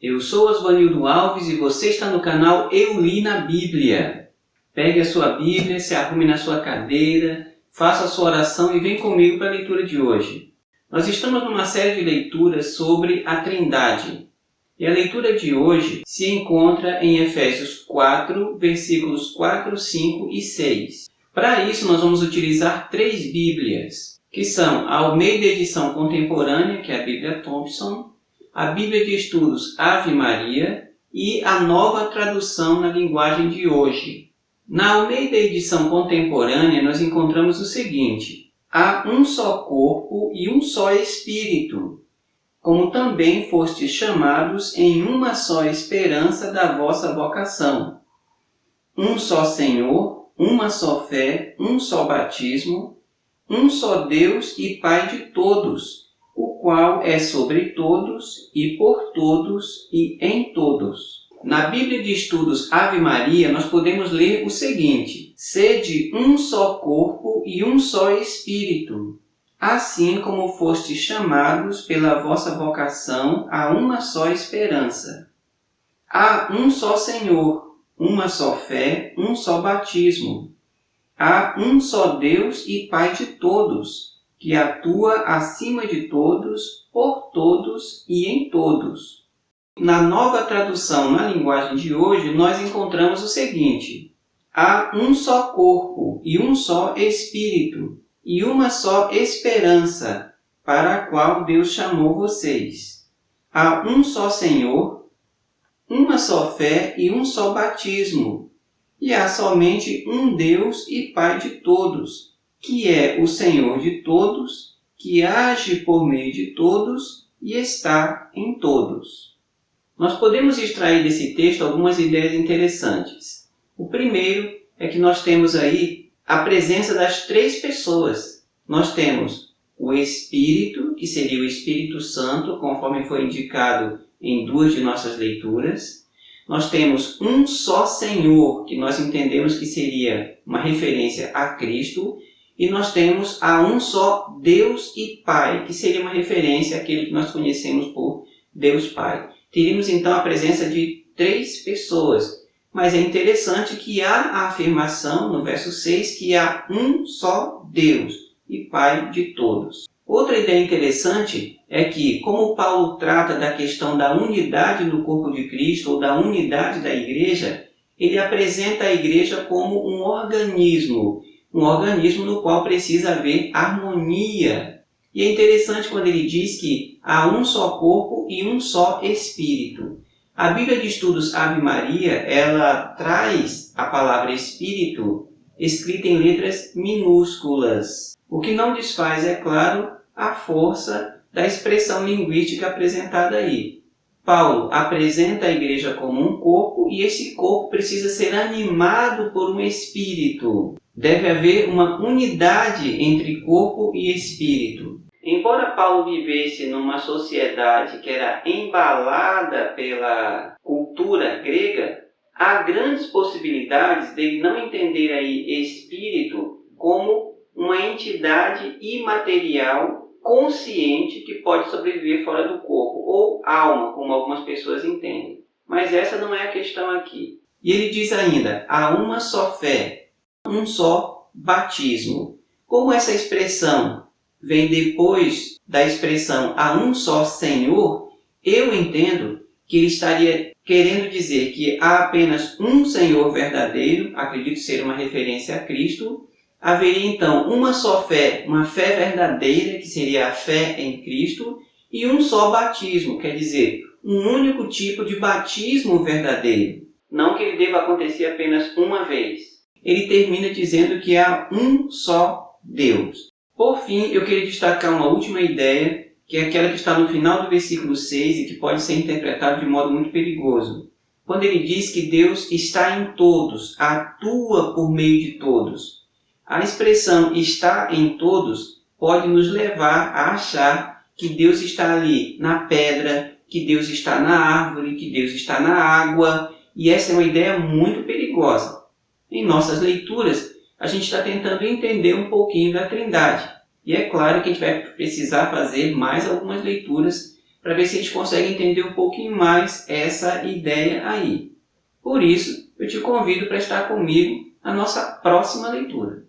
Eu sou Osvanildo Alves e você está no canal Eu Li na Bíblia. Pegue a sua Bíblia, se arrume na sua cadeira, faça a sua oração e vem comigo para a leitura de hoje. Nós estamos numa série de leituras sobre a Trindade. E a leitura de hoje se encontra em Efésios 4, versículos 4, 5 e 6. Para isso, nós vamos utilizar 3 Bíblias, que são a Almeida Edição Contemporânea, que é a Bíblia Thompson, a Bíblia de Estudos Ave Maria e a Nova Tradução na Linguagem de Hoje. Na Almeida Edição Contemporânea, nós encontramos o seguinte: há um só corpo e um só Espírito, como também fostes chamados em uma só esperança da vossa vocação. Um só Senhor, uma só fé, um só batismo, um só Deus e Pai de todos, o qual é sobre todos e por todos e em todos. Na Bíblia de Estudos Ave Maria, nós podemos ler o seguinte: sede um só corpo e um só Espírito, assim como fostes chamados pela vossa vocação a uma só esperança. Há um só Senhor, uma só fé, um só batismo. Há um só Deus e Pai de todos, que atua acima de todos, por todos e em todos. Na Nova Tradução na Linguagem de Hoje, nós encontramos o seguinte: há um só corpo e um só Espírito, e uma só esperança, para a qual Deus chamou vocês. Há um só Senhor, uma só fé e um só batismo. E há somente um Deus e Pai de todos, que é o Senhor de todos, que age por meio de todos e está em todos. Nós podemos extrair desse texto algumas ideias interessantes. O primeiro é que nós temos aí a presença das 3 pessoas. Nós temos o Espírito, que seria o Espírito Santo, conforme foi indicado em 2 de nossas leituras. Nós temos um só Senhor, que nós entendemos que seria uma referência a Cristo. E nós temos a um só Deus e Pai, que seria uma referência àquele que nós conhecemos por Deus Pai. Teríamos então a presença de 3 pessoas. Mas é interessante que há a afirmação, no verso 6, que há um só Deus e Pai de todos. Outra ideia interessante é que, como Paulo trata da questão da unidade no corpo de Cristo, ou da unidade da igreja, ele apresenta a igreja como um organismo no qual precisa haver harmonia. E é interessante quando ele diz que há um só corpo e um só Espírito. A Bíblia de Estudos Ave Maria, ela traz a palavra Espírito escrita em letras minúsculas, o que não desfaz, é claro, a força da expressão linguística apresentada aí. Paulo apresenta a igreja como um corpo e esse corpo precisa ser animado por um espírito. Deve haver uma unidade entre corpo e espírito. Embora Paulo vivesse numa sociedade que era embalada pela cultura grega, há grandes possibilidades dele não entender aí espírito como uma entidade imaterial consciente que pode sobreviver fora do corpo, ou alma, como algumas pessoas entendem. Mas essa não é a questão aqui. E ele diz ainda: há uma só fé, um só batismo. Como essa expressão vem depois da expressão há um só Senhor, eu entendo que ele estaria querendo dizer que há apenas um Senhor verdadeiro, acredito ser uma referência a Cristo. Haveria então uma só fé, uma fé verdadeira, que seria a fé em Cristo, e um só batismo, quer dizer, um único tipo de batismo verdadeiro. Não que ele deva acontecer apenas uma vez. Ele termina dizendo que há um só Deus. Por fim, eu queria destacar uma última ideia, que é aquela que está no final do versículo 6 e que pode ser interpretada de modo muito perigoso. Quando ele diz que Deus está em todos, atua por meio de todos. A expressão está em todos pode nos levar a achar que Deus está ali na pedra, que Deus está na árvore, que Deus está na água, e essa é uma ideia muito perigosa. Em nossas leituras, a gente está tentando entender um pouquinho da Trindade. E é claro que a gente vai precisar fazer mais algumas leituras para ver se a gente consegue entender um pouquinho mais essa ideia aí. Por isso, eu te convido para estar comigo na nossa próxima leitura.